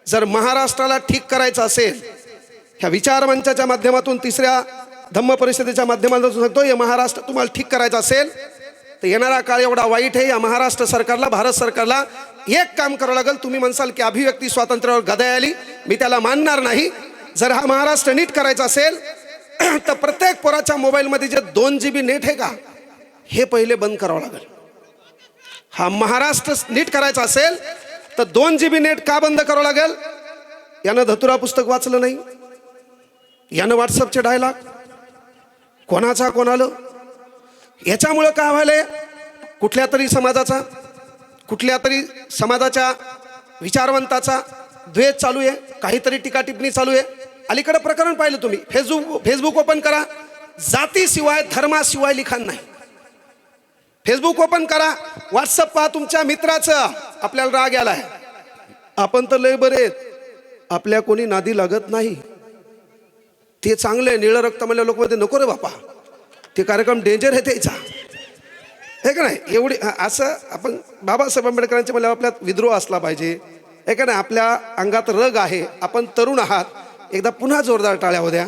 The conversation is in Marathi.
जर महाराष्ट्राला ठीक करायचं असेल, ह्या विचारमंचाच्या माध्यमातून, तिसऱ्या धम्म परिषदेच्या माध्यमातून सांगतो, हे महाराष्ट्र तुम्हाला ठीक करायचं असेल तर येणारा काळ एवढा वाईट आहे. या महाराष्ट्र सरकारला, भारत सरकारला एक काम करावं लागेल. तुम्ही म्हणसाल की अभिव्यक्ती स्वातंत्र्यावर गदा आली, मी त्याला मानणार नाही. जर हा महाराष्ट्र नीट करायचा असेल तर प्रत्येक पोराच्या मोबाईलमध्ये जे 2 GB नेट आहे का, हे पहिले बंद करावं लागेल. हा महाराष्ट्र नीट करायचा असेल तर 2 GB नेट का बंद करावं लागेल? यानं धतुरा पुस्तक वाचलं नाही, यानं व्हॉट्सअपचे डायलॉग कोणाचा कोणाला, याच्यामुळं काय व्हायलंय, कुठल्या तरी समाजाच्या विचारवंताचा द्वेष चालू आहे, काहीतरी टीका टिप्पणी चालू आहे. अलीकडे प्रकरण पाहिलं तुम्ही, फेसबुक ओपन करा, जातीशिवाय धर्माशिवाय लिखाण नाही. फेसबुक ओपन करा, व्हॉट्सअप पहा तुमच्या मित्राचं, आपल्याला राग आलाय, आपण तर लय बरे आहेत, आपल्या कोणी नादी लागत नाही, ते चांगले निळं रक्त म्हणल्या लोक मध्ये नको रे बापा, ते कार्यक्रम डेंजर आहे त्याचा, हे का नाही. एवढी असं आपण बाबासाहेब आंबेडकरांचे मला आपल्यात विद्रोह असला पाहिजे, हे का नाही. आपल्या अंगात रग आहे, आपण तरुण आहात, एकदा पुन्हा जोरदार टाळ्या होऊ द्या.